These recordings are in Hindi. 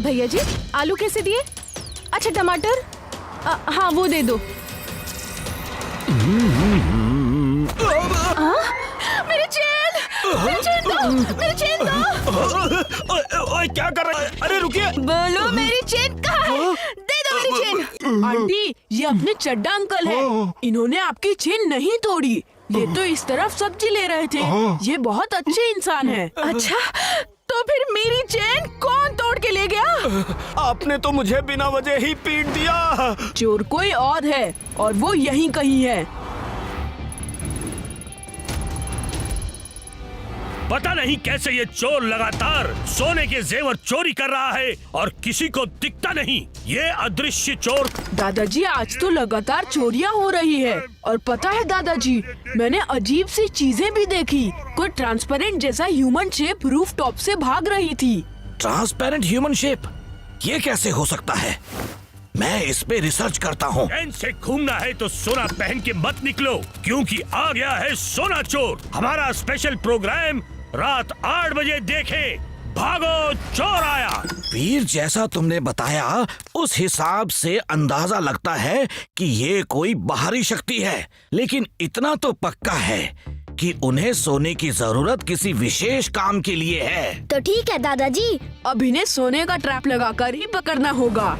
भैया जी, आलू कैसे दिए? अच्छा, टमाटर हाँ वो दे दो। मेरी चेन दो, मेरी चेन दो। ओए क्या कर रहे हैं? अरे रुकिए। बोलो मेरी चेन कहाँ है? दे दो मेरी चेन। आंटी, ये अपने चड्डा अंकल है। इन्होंने आपकी चेन नहीं तोड़ी। ये तो इस तरफ सब्जी ले रहे थे। ये बहुत अच्छे इंसान है। अच्छा, तो फिर मेरी चेन कौन तोड़ के ले गया? आपने तो मुझे बिना वजह ही पीट दिया। चोर कोई और है और वो यहीं कहीं है। पता नहीं कैसे ये चोर लगातार सोने के जेवर चोरी कर रहा है और किसी को दिखता नहीं। ये अदृश्य चोर। दादाजी, आज तो लगातार चोरियां हो रही है। और पता है दादाजी, मैंने अजीब सी चीजें भी देखी। कोई ट्रांसपेरेंट जैसा ह्यूमन शेप रूफ टॉप से भाग रही थी। Transparent human shape? ये कैसे हो सकता है? मैं इस पे रिसर्च करता हूँ। चैन से घूमना है तो सोना पहन के मत निकलो, क्योंकि आ गया है सोना चोर। हमारा स्पेशल प्रोग्राम रात 8 बजे देखें। भागो, चोर आया। वीर, जैसा तुमने बताया उस हिसाब से अंदाजा लगता है कि ये कोई बाहरी शक्ति है, लेकिन इतना तो पक्का है कि उन्हें सोने की जरूरत किसी विशेष काम के लिए है। तो ठीक है दादाजी, अब इन्हें सोने का ट्रैप लगाकर ही पकड़ना होगा।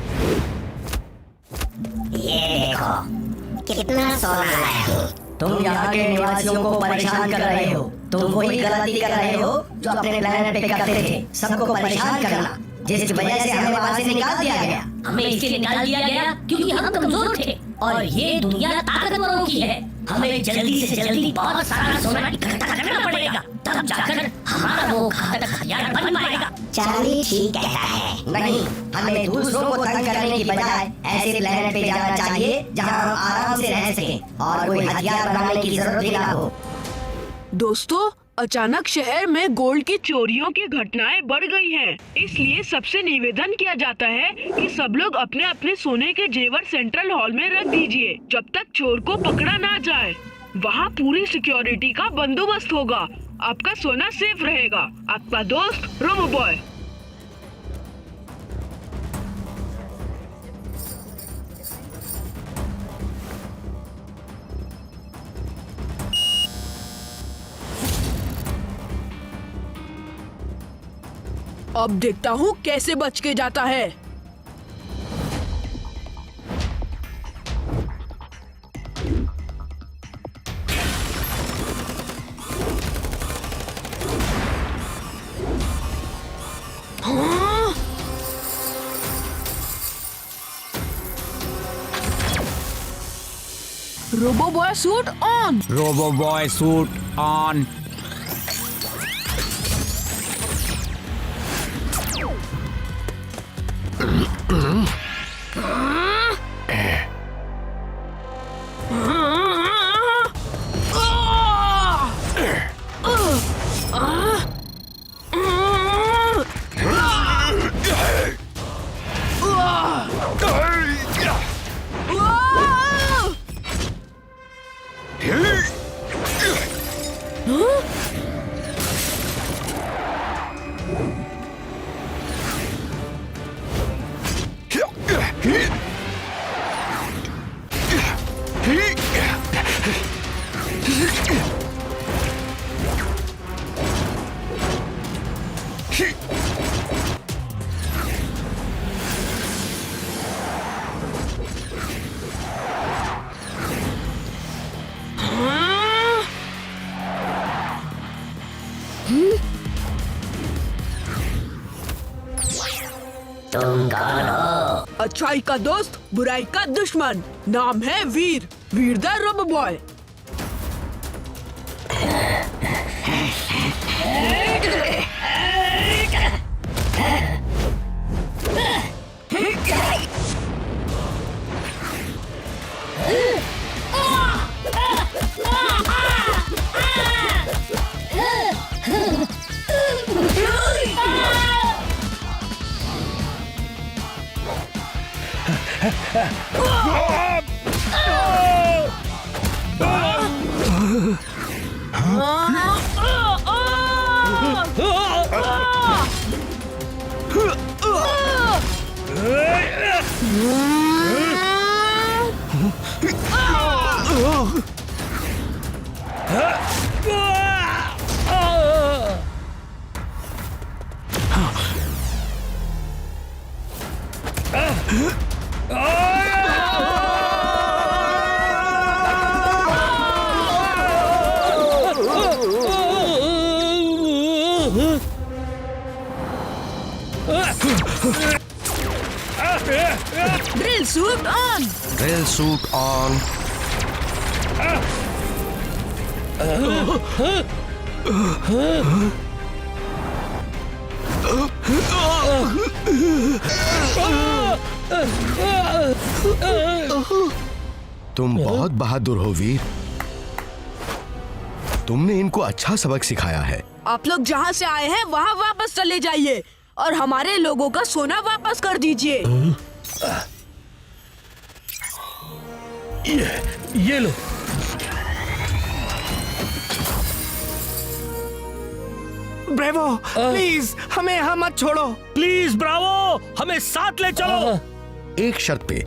ये देखो कितना सोना है। तुम यहाँ के निवासियों को परेशान कर रहे हो। तुम वही गलती कर रहे हो जो अपने प्लेनेट पे करते थे, सबको परेशान करना, जिस वजह से हमें वहाँ से निकाल दिया गया। हमें इसलिए निकाल दिया गया क्योंकि हम कमजोर थे और ये दुनिया ताकतवरों की है। हमें जल्दी से जल्दी बहुत सारा सोना इकट्ठा करना पड़ेगा, तब जाकर हमारा वो घातक हथियार बन पाएगा। चार्ली ठीक कहता है। नहीं, हमें दूसरों को तंग करने की बजाय ऐसे प्लेनेट पे जाना चाहिए जहाँ हम आराम से रह सकें और कोई हथियार बनाने की जरूरत भी ना हो। दोस्तों, अचानक शहर में गोल्ड की चोरियों की घटनाएं बढ़ गई हैं। इसलिए सबसे निवेदन किया जाता है कि सब लोग अपने अपने सोने के जेवर सेंट्रल हॉल में रख दीजिए जब तक चोर को पकड़ा ना जाए। वहाँ पूरी सिक्योरिटी का बंदोबस्त होगा। आपका सोना सेफ रहेगा। आपका दोस्त रोबो बॉय। अब देखता हूँ कैसे बच के जाता है। Robo boy suit on. Robo boy suit on. तुम कौन हो? अच्छाई का दोस्त, बुराई का दुश्मन। नाम है Veer, Veer the robo boy. Drill suit on. Drill suit on. तुम बहुत बहादुर हो वीर। तुमने इनको अच्छा सबक सिखाया है। आप लोग जहाँ से आए हैं वहाँ वापस चले जाइए और हमारे लोगों का सोना वापस कर दीजिए। ये लो। ब्रेवो, प्लीज हमें यहाँ मत छोड़ो। प्लीज ब्रावो, हमें साथ ले चलो। एक शर्त पे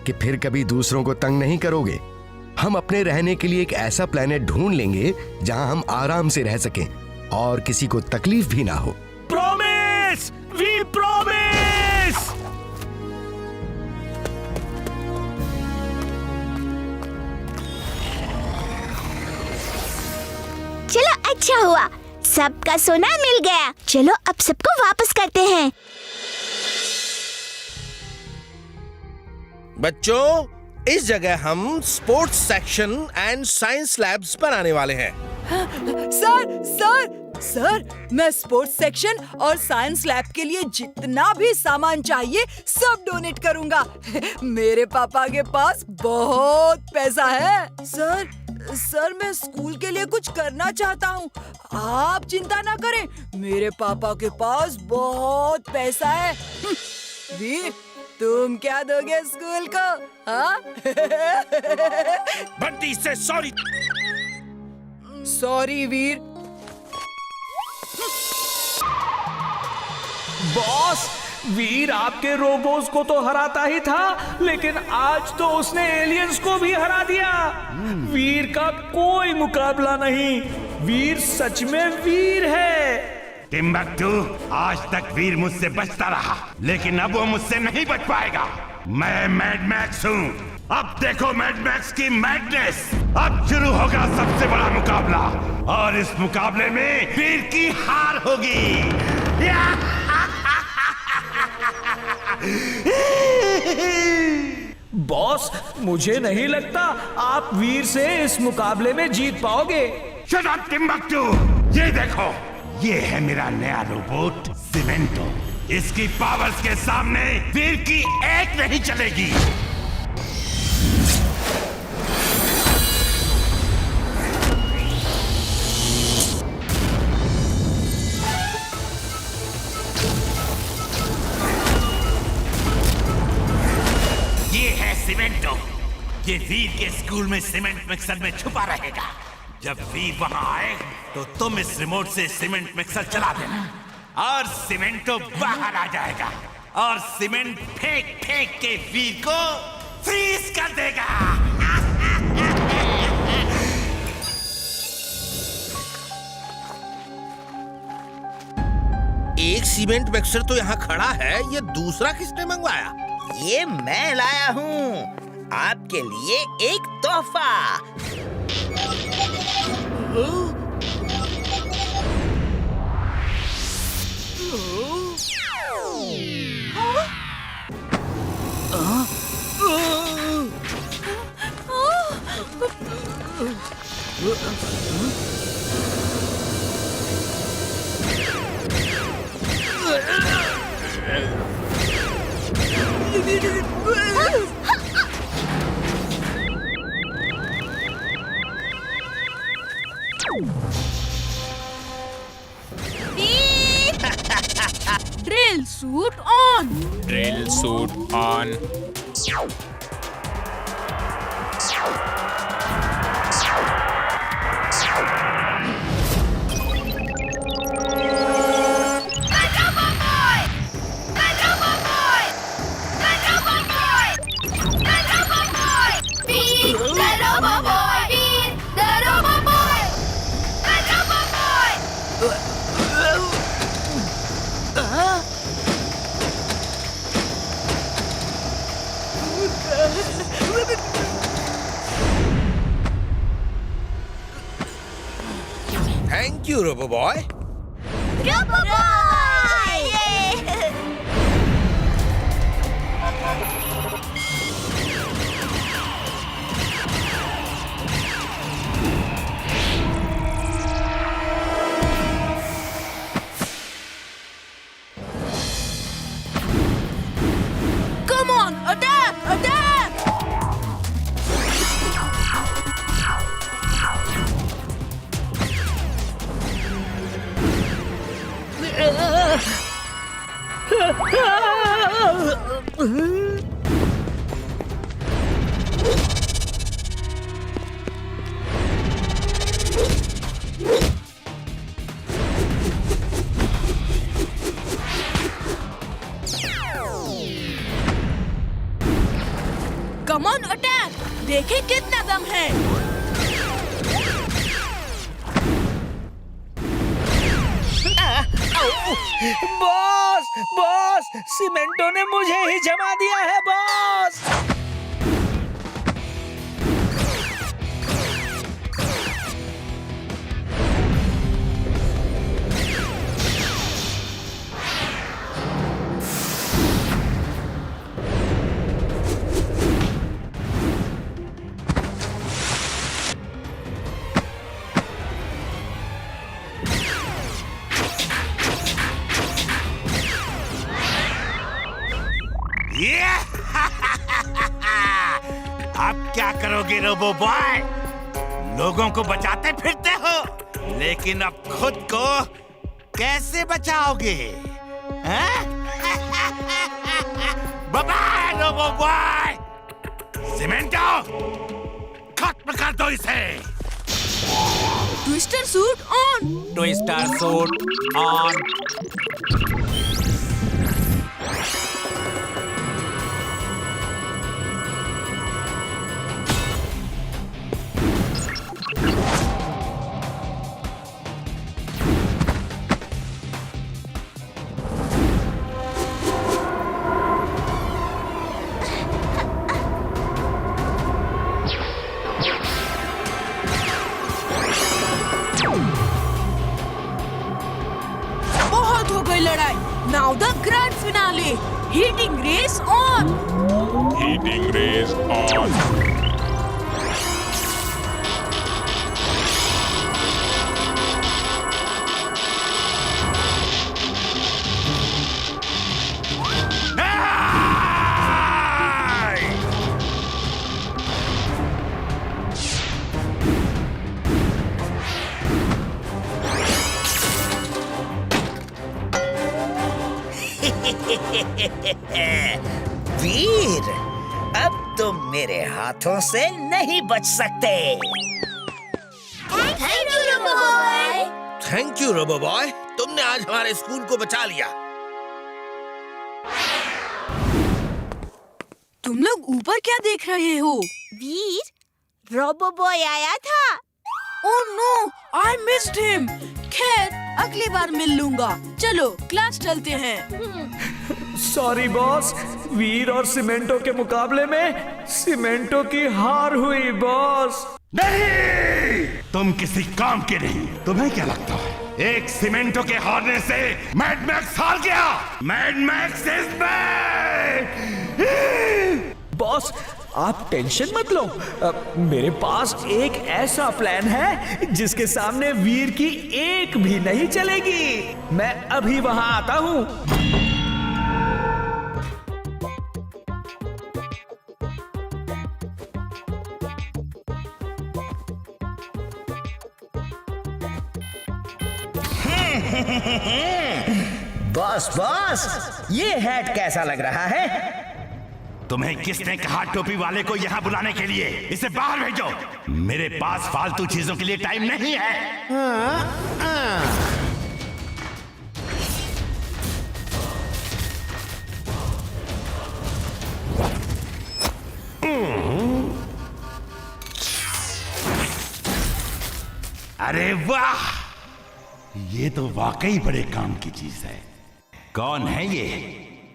कि फिर कभी दूसरों को तंग नहीं करोगे। हम अपने रहने के लिए एक ऐसा प्लेनेट ढूंढ लेंगे जहां हम आराम से रह सकें और किसी को तकलीफ भी ना हो। Promise, we promise. चलो अच्छा हुआ, सबका सोना मिल गया। चलो अब सबको वापस करते हैं। बच्चों, इस जगह हम sports section and science labs बनाने वाले हैं। सर, मैं स्पोर्ट्स सेक्शन और साइंस लैब के लिए जितना भी सामान चाहिए सब डोनेट करूंगा। मेरे पापा के पास बहुत पैसा है। सर मैं स्कूल के लिए कुछ करना चाहता हूँ। आप चिंता ना करें, मेरे पापा के पास बहुत पैसा है। वीर, तुम क्या दोगे स्कूल को? हाँ? बंटी से सॉरी। सॉरी वीर। बॉस, वीर आपके रोबोस को तो हराता ही था, लेकिन आज तो उसने एलियंस को भी हरा दिया। वीर का कोई मुकाबला नहीं। वीर सच में वीर है। टिम्बक्टू, आज तक वीर मुझसे बचता रहा, लेकिन अब वो मुझसे नहीं बच पाएगा। मैं मैड मैक्स हूँ। अब देखो मैड मैक्स की मैडनेस। अब शुरू होगा सबसे बड़ा मुकाबला, और इस मुकाबले में वीर की हार होगी। बॉस, मुझे नहीं लगता आप वीर से इस मुकाबले में जीत पाओगे। Shut up Timbuktu. ये देखो, ये है मेरा नया रोबोट सीमेंटो। इसकी पावर्स के सामने वीर की एक नहीं चलेगी। ये है सीमेंटो। ये वीर के स्कूल में सीमेंट मिक्सर में छुपा रहेगा। जब वीर वहां आए तो तुम इस रिमोट से सीमेंट मिक्सर चला देना, और सीमेंटो बाहर आ जाएगा और सीमेंट फेंक फेंक के वीर को फ्रीज कर देगा। एक सीमेंट मिक्सर तो यहाँ खड़ा है, ये दूसरा किसने मंगवाया? ये मैं लाया हूँ आपके लिए एक तोहफा। Drill suit on. Drill suit on. You Robo Boy. Robo Boy! Come on, attack! Attack! Come on, attack! देखें कितना दम है। बॉस बॉस, सीमेंटो ने मुझे ही जमा दिया है बॉस। अब क्या करोगे रोबो बॉय? लोगों को बचाते फिरते हो, लेकिन अब खुद को कैसे बचाओगे? Bye bye robo boy. Cemento, खत्म कर दो इसे। Twister suit on. Twister suit on. बहुत हो गई लड़ाई। Now the grand finale. Heating race on. Heating race on. वीर, अब तुम मेरे हाथों से नहीं बच सकते। Thank you Robo Boy! Thank you Robo Boy, तुमने आज हमारे स्कूल को बचा लिया। तुम लोग ऊपर क्या देख रहे हो? वीर, रोबो बॉय आया था। Oh no, I missed him. खैर, अगली बार मिल लूंगा। चलो क्लास चलते हैं। सॉरी बॉस, वीर और सीमेंटो के मुकाबले में सीमेंटो की हार हुई बॉस। नहीं, तुम किसी काम के नहीं। तुम्हें क्या लगता है एक सीमेंटो के हारने से मैड मैक्स हार गया? Mad Max is back. Boss, आप टेंशन मत लो। मेरे पास एक ऐसा प्लान है जिसके सामने वीर की एक भी नहीं चलेगी। मैं अभी वहां आता हूं। बॉस बॉस, ये हैट कैसा लग रहा है? तुम्हें किसने कहा टोपी वाले को यहाँ बुलाने के लिए? इसे बाहर भेजो। मेरे पास फालतू चीजों के लिए टाइम नहीं है। अरे वाह, ये तो वाकई बड़े काम की चीज है। कौन है ये?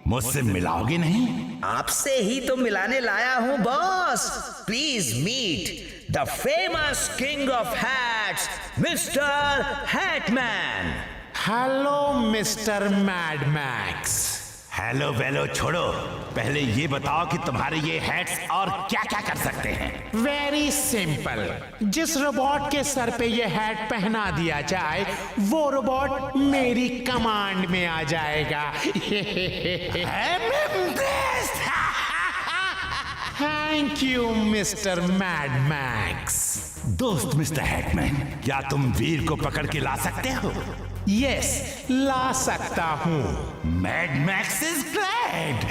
मुझसे मिलाओगे नहीं? आपसे ही तो मिलाने लाया हूँ boss. Please meet the famous king of hats, that's mister Hatman. Hello mister Mad Max. Hello वेलो छोड़ो, पहले ये बताओ कि तुम्हारे ये हैट्स और क्या क्या कर सकते हैं। वेरी सिंपल, जिस रोबोट के सर पे ये हैट पहना दिया जाए वो रोबोट मेरी कमांड में आ जाएगा। Thank you mister Mad max. दोस्त मिस्टर हैटमैन, क्या तुम वीर को पकड़ के ला सकते हो? यस, ला सकता हूँ। Mad Max is glad,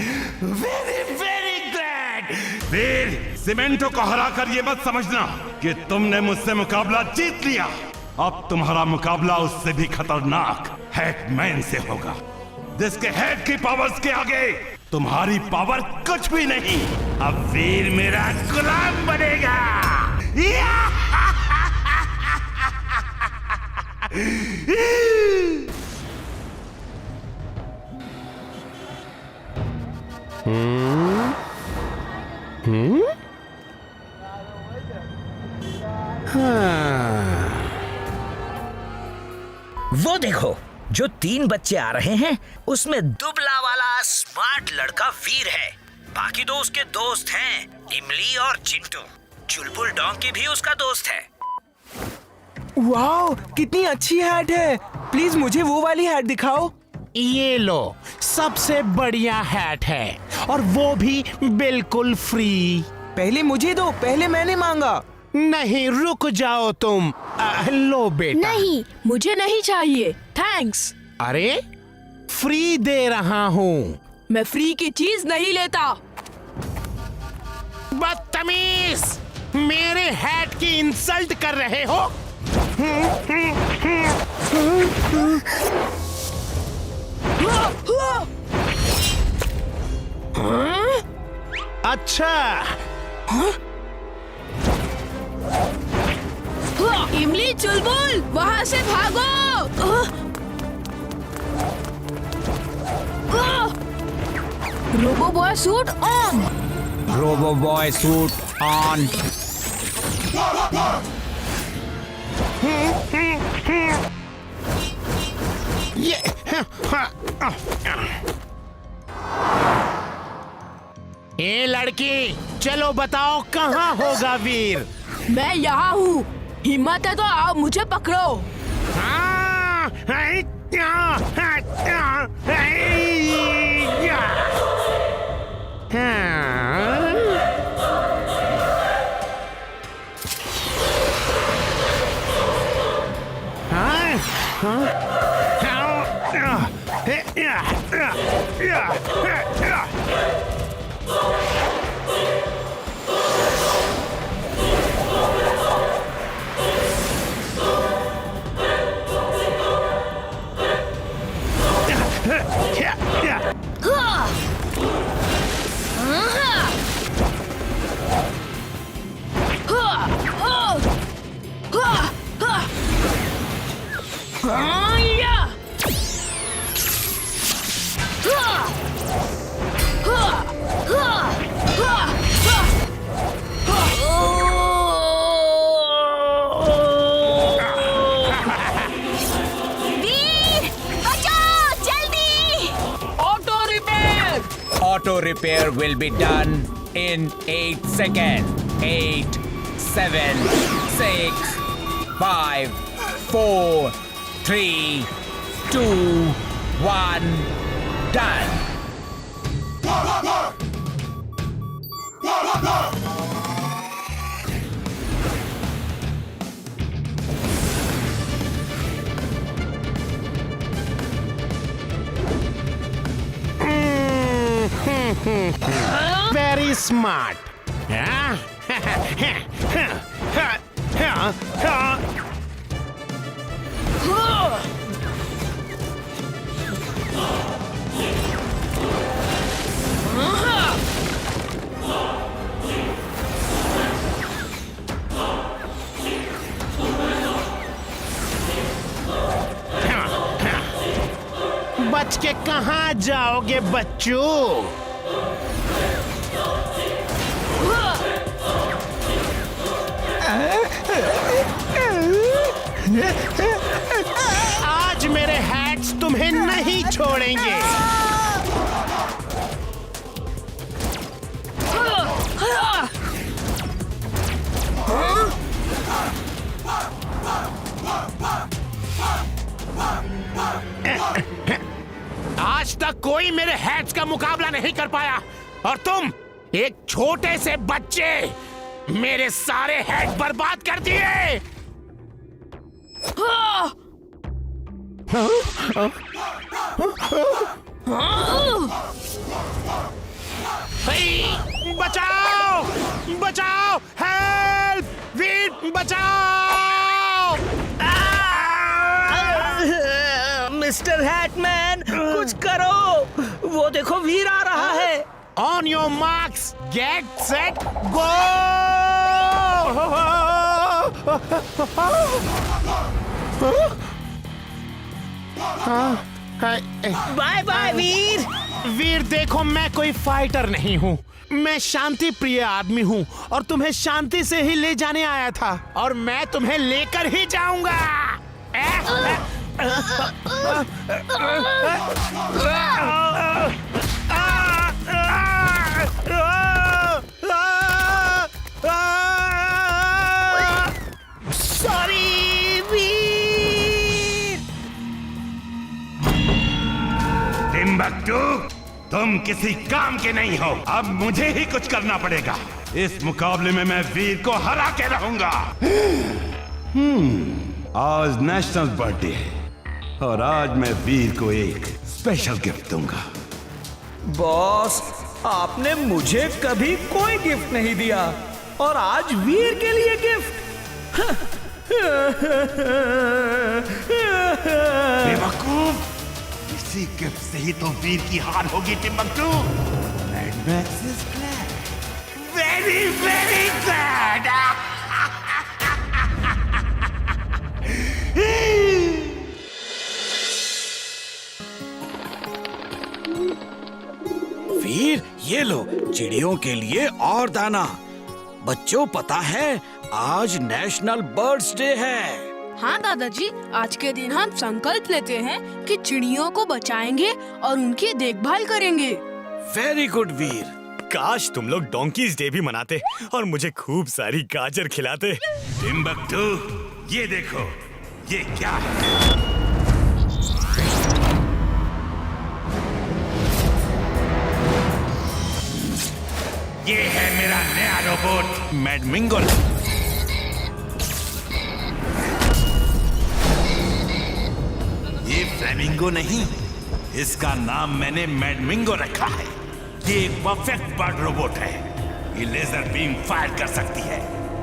very very glad. Veer, Cemento को हराकर ये मत समझना कि तुमने मुझसे मुकाबला जीत लिया। अब तुम्हारा मुकाबला उससे भी खतरनाक हैटमैन से होगा, जिसके हेड की पावर्स के आगे तुम्हारी पावर कुछ भी नहीं। अब वीर मेरा गुलाम बनेगा। वो देखो, जो 3 बच्चे आ रहे हैं उसमें दुबला वाला स्मार्ट लड़का वीर है। बाकी 2 उसके दोस्त हैं, इमली और चिंटू। चुलबुल डोंकी भी उसका दोस्त है। वाओ, कितनी अच्छी हैट है। प्लीज मुझे वो वाली हैट दिखाओ। ये लो, सबसे बढ़िया हैट है और वो भी बिल्कुल फ्री। पहले मुझे दो, पहले मैंने मांगा। नहीं, रुक जाओ तुम। लो बेटा। नहीं, मुझे नहीं चाहिए, थैंक्स। अरे, फ्री दे रहा हूँ। मैं फ्री की चीज नहीं लेता। बदतमीज, मेरे हैट की इंसल्ट कर रहे हो। अच्छा, इमली, चुलबुल, वहाँ से भागो। Robo boy suit on. Robo boy suit on. ये लड़की, चलो बताओ कहाँ होगा वीर। मैं यहाँ हूँ, हिम्मत है तो आओ मुझे पकड़ो। Auto repair will be done in 8 seconds. 8, 7, 6, 5, 4, 3, 2, 1, done. Very smart. बच के कहाँ जाओगे बच्चों? आज मेरे हैट्स तुम्हें नहीं छोड़ेंगे। आज तक कोई मेरे हैट्स का मुकाबला नहीं कर पाया और तुम एक छोटे से बच्चे मेरे सारे हैट बर्बाद कर दिए। बचाओ बचाओ, हेल्प, वीर बचाओ। मिस्टर हैटमैन, कुछ करो, वो देखो वीर आ रहा है। On your marks, get set, go. Bye bye Veer. Veer देखो, मैं कोई फाइटर नहीं हूँ, मैं शांति प्रिय आदमी हूँ और तुम्हें शांति से ही ले जाने आया था और मैं तुम्हें लेकर ही जाऊंगा। सॉरी वीर। टिम्बकटू, तुम किसी काम के नहीं हो। अब मुझे ही कुछ करना पड़ेगा। इस मुकाबले में मैं वीर को हरा के रहूंगा। आज नेशनल बर्थडे है और आज मैं वीर को एक स्पेशल गिफ्ट दूंगा। बॉस, आपने मुझे कभी कोई गिफ्ट नहीं दिया और आज वीर के लिए गिफ्ट। बेवकूफ, इसी गिफ्ट से ही तो वीर की हार होगी Timbuktu. Mad Max is glad, very very glad. Veer, ये लो चिड़ियों के लिए और दाना। बच्चों, पता है आज नेशनल बर्ड्स डे है। हाँ दादाजी, आज के दिन हम संकल्प लेते हैं कि चिड़ियों को बचाएंगे और उनकी देखभाल करेंगे। वेरी गुड वीर। काश तुम लोग डोंकीज डे भी मनाते और मुझे खूब सारी गाजर खिलाते। टिम्बकटू, ये देखो, ये क्या है? ये है मेरा नया रोबोट मैडमिंगो। ये फ्लेमिंगो नहीं, इसका नाम मैंने मैडमिंगो रखा है। ये एक परफेक्ट बर्ड रोबोट है। ये लेजर बीम फायर कर सकती है,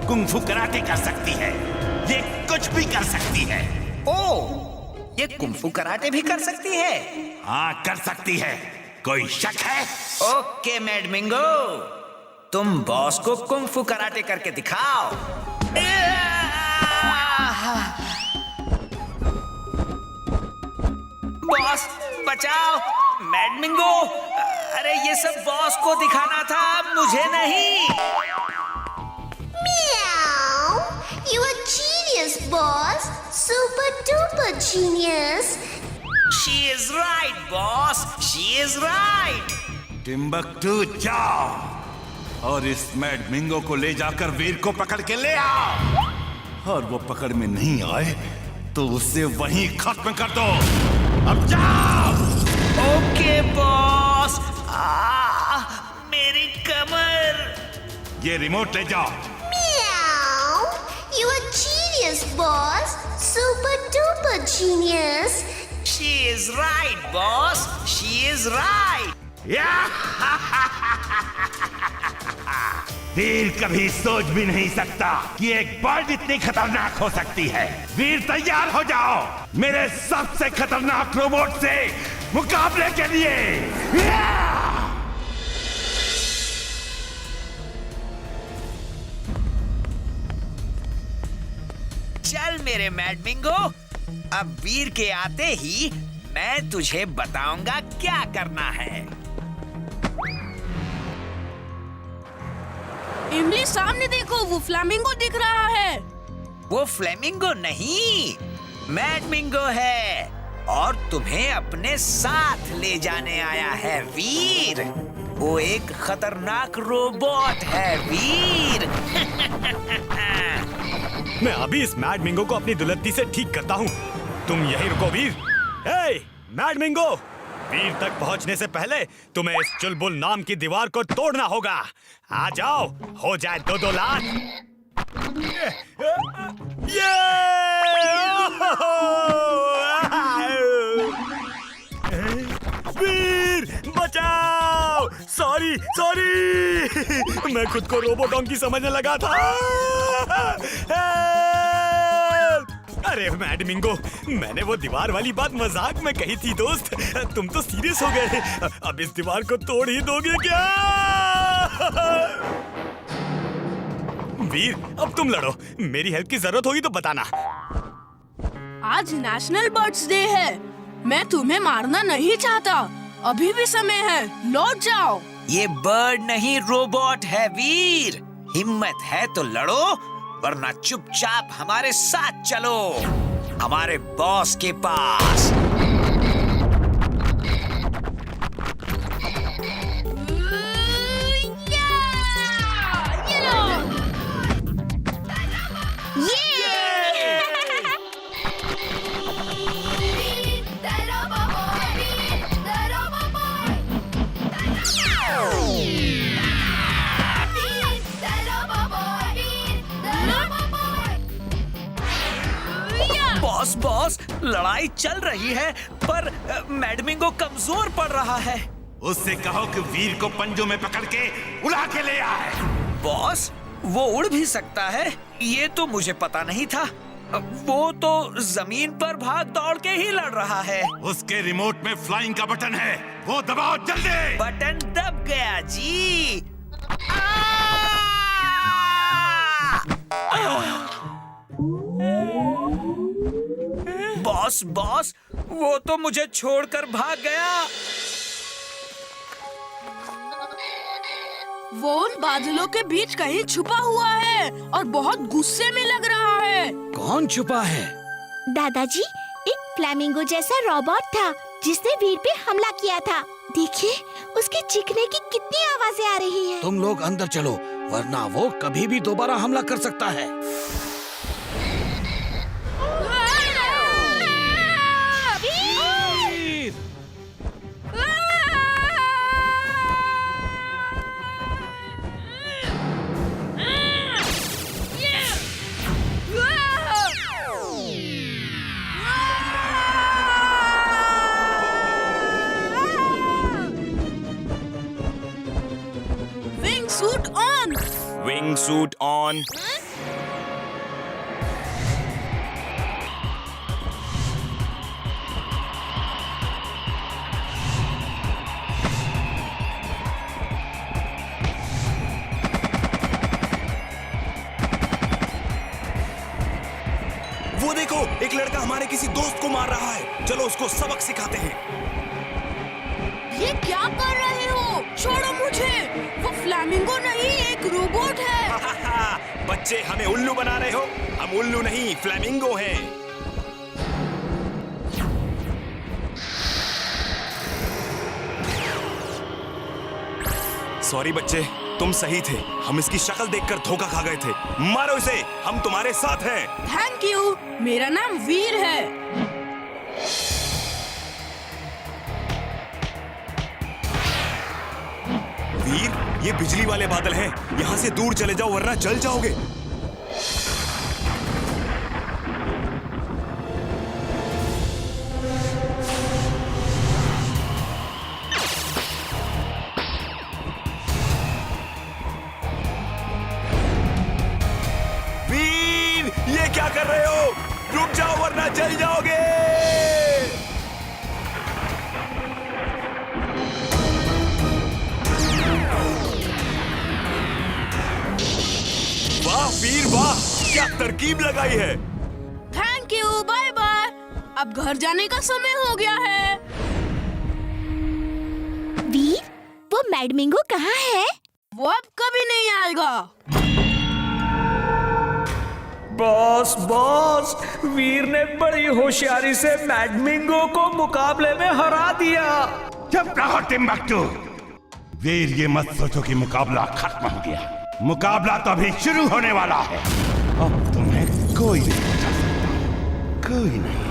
कुंग-फू कराटे कर सकती है, ये कुछ भी कर सकती है। ओ, ये कुंग-फू कराटे भी कर सकती है? हाँ, कर सकती है। कोई शक है? ओके मैडमिंगो, तुम बॉस को कुंग-फू कराटे करके दिखाओ। बॉस बचाओ, मैडमिंगो। अरे ये सब बॉस को दिखाना था, मुझे नहीं। Meow! You a genius, boss. Super duper genius. She is right, boss. She is right. Timbuktu, जाओ और इस मैडमिंगो को ले जाकर वीर को पकड़ के ले आओ। और वो पकड़ में नहीं आए तो उसे वहीं खत्म कर दो। अब जाओ। Okay boss. मेरी कमर। ये रिमोट ले जाओ। Meow! You a genius, boss. Super duper genius. She is right, boss. She is right. वीर कभी सोच भी नहीं सकता कि एक बर्ड इतनी खतरनाक हो सकती है। वीर तैयार हो जाओ मेरे सबसे खतरनाक रोबोट से मुकाबले के लिए। चल मेरे मैडमिंगो, अब वीर के आते ही मैं तुझे बताऊंगा क्या करना है। इमली, सामने देखो, वो फ्लामिंगो दिख रहा है। वो फ्लेमिंगो नहीं, मैडमिंगो है और तुम्हें अपने साथ ले जाने आया है वीर। वो एक खतरनाक रोबोट है वीर। मैं अभी इस मैडमिंगो को अपनी दुलत्ती से ठीक करता हूँ। तुम यहीं रुको वीर। हे मैडमिंगो, वीर तक पहुँचने से पहले तुम्हें इस चुलबुल नाम की दीवार को तोड़ना होगा। आ जाओ, हो जाए 2-2 लाख। ये! वीर बचाओ! सॉरी मैं खुद को रोबोडोंकी समझने लगा था। अरे मैडमिंगो, मैंने वो दीवार वाली बात मजाक में कही थी दोस्त। तुम तो सीरियस हो गए। अब इस दीवार को तोड़ ही दोगे क्या? वीर अब तुम लड़ो, मेरी हेल्प की जरूरत होगी तो बताना। आज नेशनल बर्ड्स डे है। मैं तुम्हें मारना नहीं चाहता। अभी भी समय है, लौट जाओ। ये बर्ड नहीं रोबोट है वीर। हिम्मत है तो लड़ो, वरना चुपचाप हमारे साथ चलो, हमारे बॉस के पास। बॉस, लड़ाई चल रही है पर मैडमिंगो कमजोर पड़ रहा है। उससे कहो कि वीर को पंजों में पकड़ के उड़ा के ले आए। बॉस, वो उड़ भी सकता है, ये तो मुझे पता नहीं था। वो तो जमीन पर भाग दौड़ के ही लड़ रहा है। उसके रिमोट में फ्लाइंग का बटन है, वो दबाओ जल्दी। बटन दब गया जी। बॉस, वो तो मुझे छोड़कर भाग गया। वो उन बादलों के बीच कहीं छुपा हुआ है और बहुत गुस्से में लग रहा है। कौन छुपा है? दादाजी, एक फ्लैमिंगो जैसा रोबोट था जिसने वीर पे हमला किया था। देखिए, उसके चीखने की कितनी आवाजें आ रही है। तुम लोग अंदर चलो, वरना वो कभी भी दोबारा हमला कर सकता है। Wing suit on. वो देखो, एक लड़का हमारे किसी दोस्त को मार रहा है। चलो उसको सबक सिखाते हैं। ये क्या कर रहे हो? छोड़ो मुझे। वो फ्लैमिंगो नहीं, एक रोबोट है। बच्चे, हमें उल्लू बना रहे हो? हम उल्लू नहीं, फ्लैमिंगो हैं। सॉरी बच्चे, तुम सही थे। हम इसकी शक्ल देखकर धोखा खा गए थे। मारो इसे, हम तुम्हारे साथ हैं। Thank you. मेरा नाम वीर है। वीर, ये बिजली वाले बादल हैं। यहाँ से दूर चले जाओ वरना जल जाओगे। वीर, ये क्या कर रहे हो? रुक जाओ वरना जल जाओगे। वाह वीर वाह, क्या तरकीब लगाई है। Thank you, bye bye. अब घर जाने का समय हो गया है। वीर, वो मैडमिंगो कहाँ है? वो अब कभी नहीं आएगा। बॉस बॉस, वीर ने बड़ी होशियारी से मैडमिंगो को मुकाबले में हरा दिया। चुप रहो टिम्बक्टू। वीर, ये मत सोचो कि मुकाबला खत्म हो गया। मुकाबला तो अभी शुरू होने वाला है। अब तुम्हें कोई नहीं बचा सकता, कोई नहीं।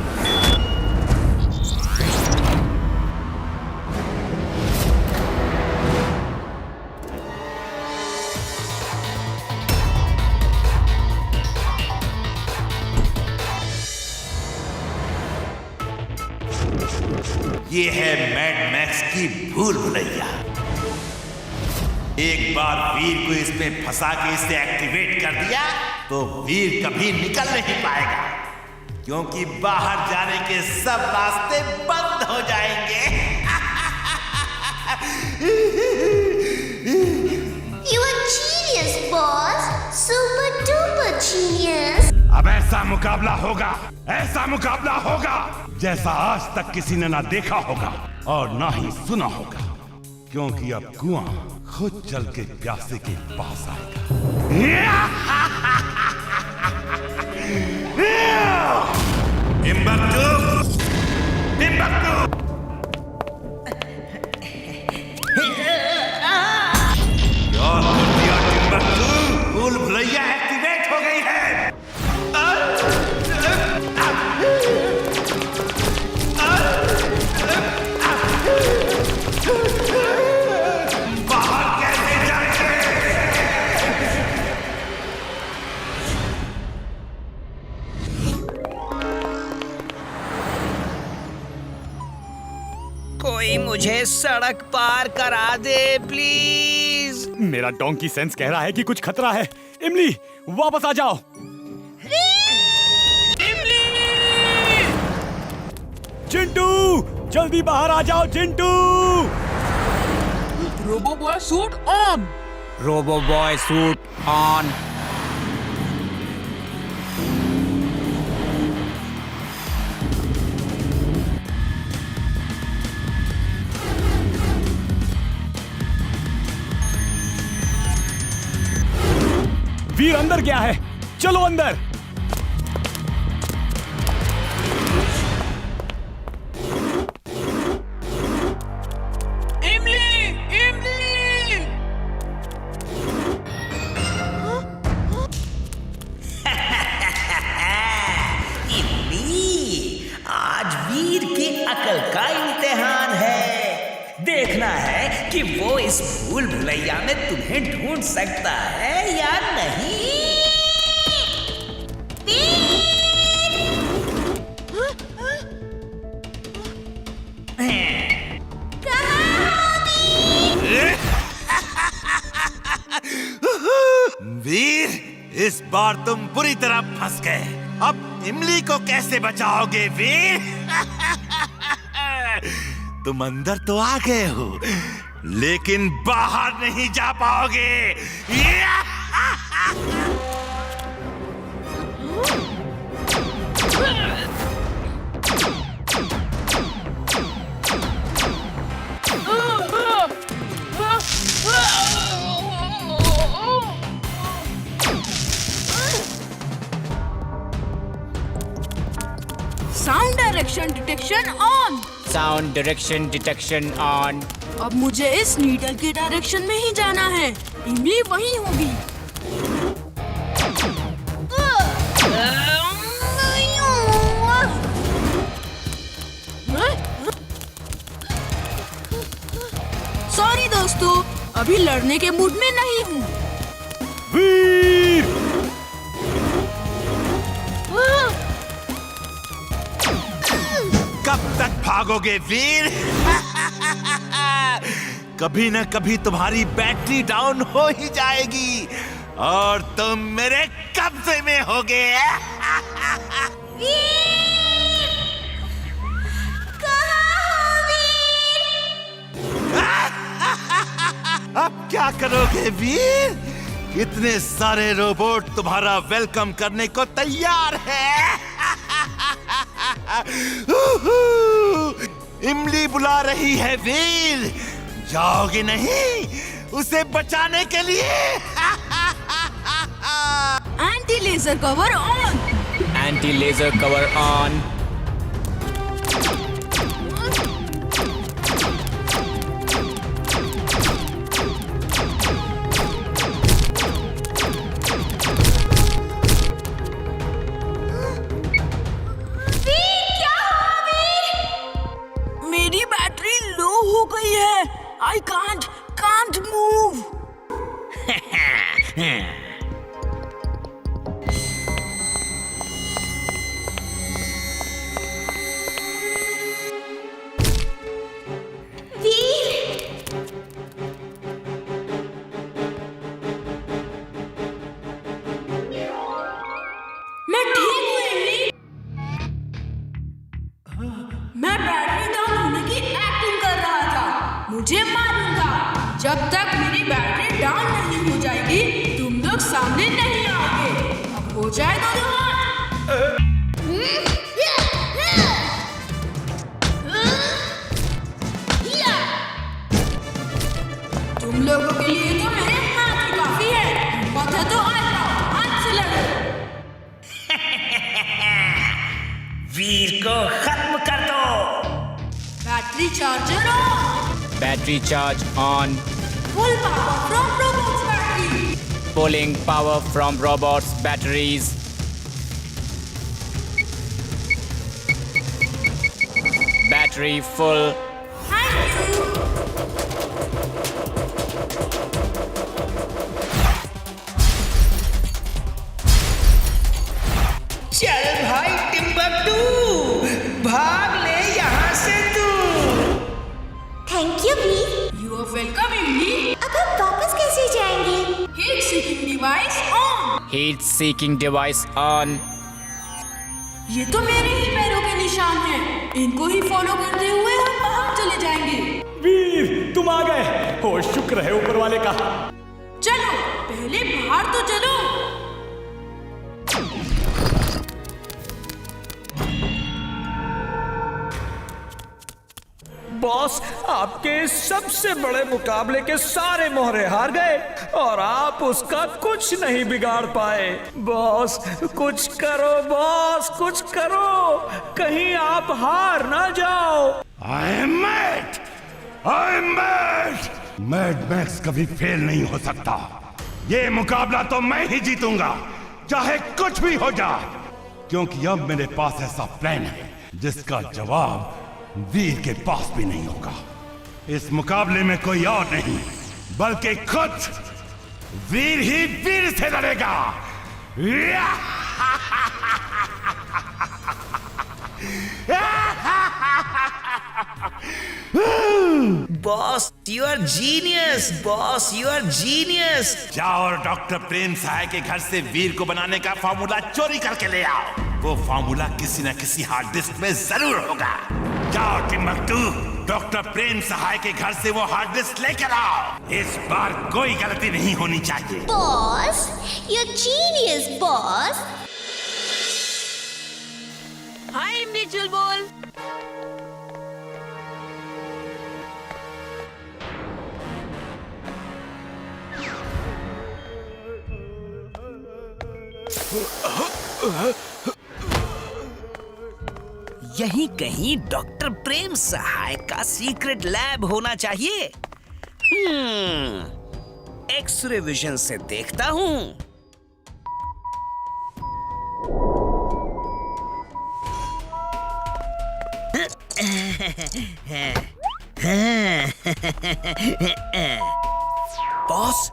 ये है मैड मैक्स की भूल भुलैया। एक बार वीर को इसमें फंसा के इसे एक्टिवेट कर दिया तो वीर कभी निकल नहीं पाएगा, क्योंकि बाहर जाने के सब रास्ते बंद हो जाएंगे। You are genius, boss. Super duper genius. अब ऐसा मुकाबला होगा, ऐसा मुकाबला होगा जैसा आज तक किसी ने ना देखा होगा और ना ही सुना होगा, क्योंकि अब कुआं खुद चल के प्यासे के पास आएगा। Timbuktu, Timbuktu. भूल भुलैया एक्टिवेट हो गई है। बाहर कैसे जाएंगे? कोई मुझे सड़क पार करा दे प्लीज। मेरा डोंकी सेंस कह रहा है कि कुछ खतरा है। इमली, वापस आ जाओ। चिंटू, जल्दी बाहर आ जाओ Chintu. Robo boy suit on. Robo boy suit on. Veer अंदर गया है, चलो अंदर। आज वीर की अकल का इम्तिहान है। देखना है कि वो इस भूल भुलैया में तुम्हें ढूंढ सकता है या नहीं। वीर, इस बार तुम बुरी तरह फंस गए। अब इमली को कैसे बचाओगे वीर? तुम अंदर तो आ गए हो, लेकिन बाहर नहीं जा पाओगे। Sound direction detection on. Sound direction detection on. अब मुझे इस नीडल के डायरेक्शन में ही जाना है। इमली वहीं होगी। सॉरी दोस्तों, अभी लड़ने के मूड में नहीं हूँ। वीर! कब तक भागोगे वीर? कभी न कभी तुम्हारी बैटरी डाउन हो ही जाएगी और तुम मेरे कब्जे में होगे। अब क्या करोगे वीर? इतने सारे रोबोट तुम्हारा वेलकम करने को तैयार है। इमली बुला रही है वीर, जाओगे नहीं उसे बचाने के लिए? Anti laser cover on. Anti laser cover on. मेरी बैटरी लो हो गई है। I can't move. मैं ठीक हूँ इमली। मैं बैटरी डाउन होने की एक्टिंग कर रहा था। मुझे मालूम था जब तक मेरी बैटरी डाउन नहीं हो जाएगी तुम लोग सामने नहीं आओगे। अब हो जाएगा तुम लोगों के लिए तो मेरे हाथ ही काफी है। हिम्मत है तो आ जाओ, हाथ से लड़ो। वीर को खत्म कर दो। Battery charger on. Battery charge on. Full power from robots battery. Pulling power from robots batteries. Battery full. चल भाई टिम्बकटू, भाग ले यहाँ से तू। Thank you Veer. You are welcome Imli. अब हम वापस कैसे जाएंगे? Heat seeking device on. Heat seeking device on. ये तो मेरे ही पैरों के निशान हैं। इनको ही फॉलो करते हुए हम बाहर चले जाएंगे। वीर तुम आ गए। हो शुक्र है ऊपर वाले का। चलो पहले बाहर तो चलो। बॉस आपके सबसे बड़े मुकाबले के सारे मोहरे हार गए और आप उसका कुछ नहीं बिगाड़ पाए। बॉस कुछ करो, बॉस कुछ करो, कहीं आप हार ना जाओ। I am mad. Mad max कभी फेल नहीं हो सकता। ये मुकाबला तो मैं ही जीतूंगा, चाहे कुछ भी हो जाए, क्योंकि अब मेरे पास ऐसा प्लान है जिसका जवाब वीर के पास भी नहीं होगा। इस मुकाबले में कोई और नहीं बल्कि खुद वीर ही वीर से लड़ेगा। Boss you are genius. Boss you are genius. जाओ और डॉक्टर प्रेम सहाय के घर से वीर को बनाने का फार्मूला चोरी करके ले आओ। वो फार्मूला किसी न किसी हार्ड डिस्क में जरूर होगा। जाओ टिम्बकटू, डॉक्टर प्रेम सहाय के घर से वो हार्ड डिस्क लेकर आओ। इस बार कोई गलती नहीं होनी चाहिए। Boss you genius boss. Hi Imli Chulbul. यहीं कहीं डॉक्टर प्रेम सहाय का सीक्रेट लैब होना चाहिए। एक्सरे विजन से देखता हूं। बॉस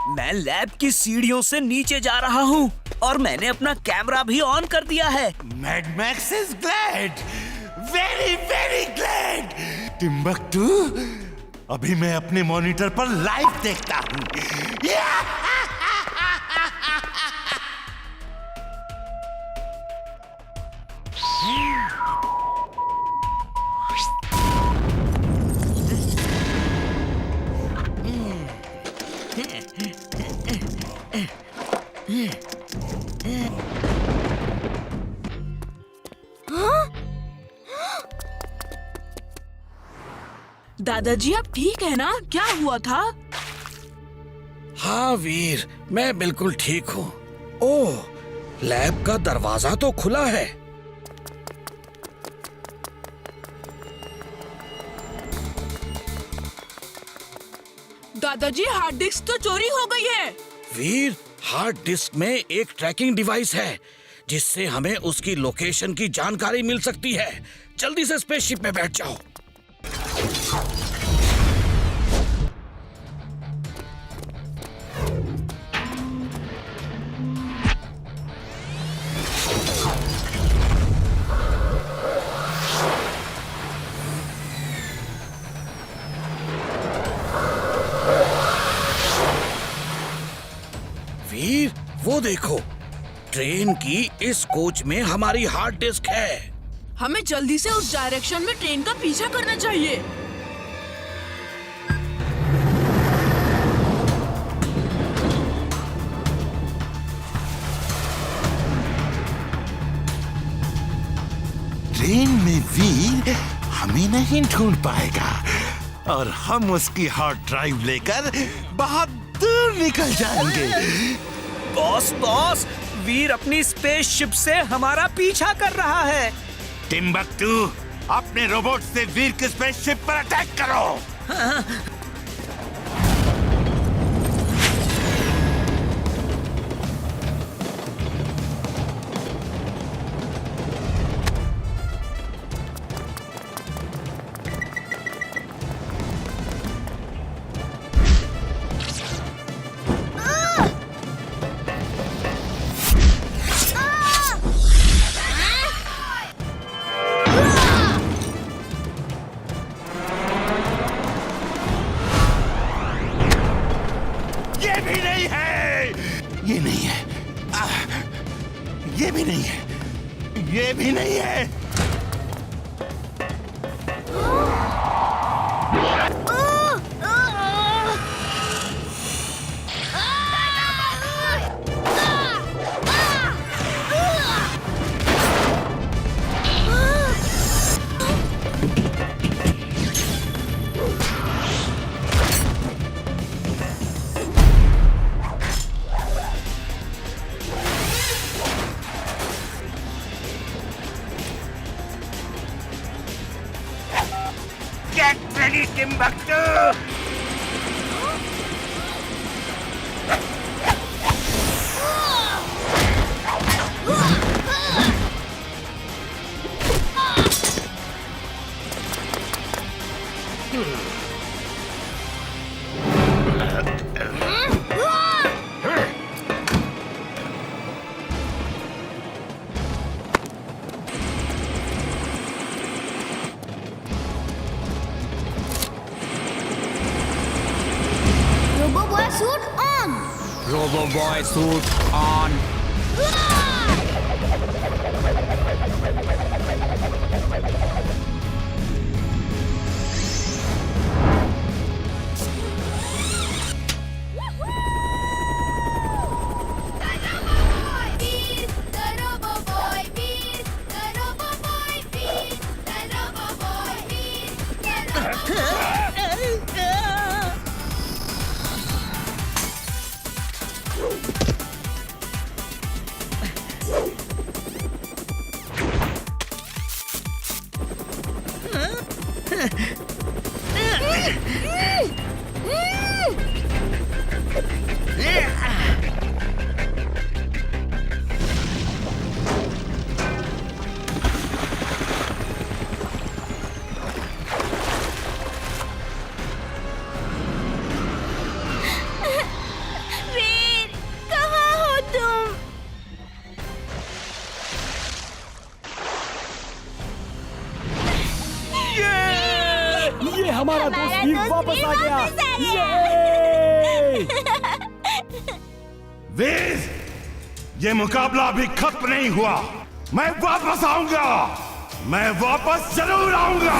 मैं लैब की सीढ़ियों से नीचे जा रहा हूं और मैंने अपना कैमरा भी ऑन कर दिया है। Mad Max is glad, very very glad. Timbuktu, अभी मैं अपने मॉनिटर पर लाइव देखता हूँ। दादाजी आप ठीक है ना? क्या हुआ था? हाँ वीर, मैं बिल्कुल ठीक हूँ। ओह, लैब का दरवाजा तो खुला है। दादाजी, हार्ड डिस्क तो चोरी हो गई है। वीर, हार्ड डिस्क में एक ट्रैकिंग डिवाइस है जिससे हमें उसकी लोकेशन की जानकारी मिल सकती है। जल्दी से स्पेसशिप में बैठ जाओ। वीर, वो देखो, ट्रेन की इस कोच में हमारी हार्ड डिस्क है। हमें जल्दी से उस डायरेक्शन में ट्रेन का पीछा करना चाहिए। ट्रेन में वीर हमें नहीं ढूंढ पाएगा और हम उसकी हार्ड ड्राइव लेकर बहुत दूर निकल जाएंगे। बॉस, वीर अपनी स्पेसशिप से हमारा पीछा कर रहा है। टिम्बक्टू, अपने रोबोट से वीर की स्पेसशिप पर अटैक करो। ये नहीं है, ये भी नहीं है, ये भी नहीं है। Get ready, Timbuktu! RoboBoy suit on. हमारा दोस्त वीर वापस आ गया। वीर, ये मुकाबला अभी खत्म नहीं हुआ। मैं वापस आऊंगा, मैं वापस जरूर आऊंगा।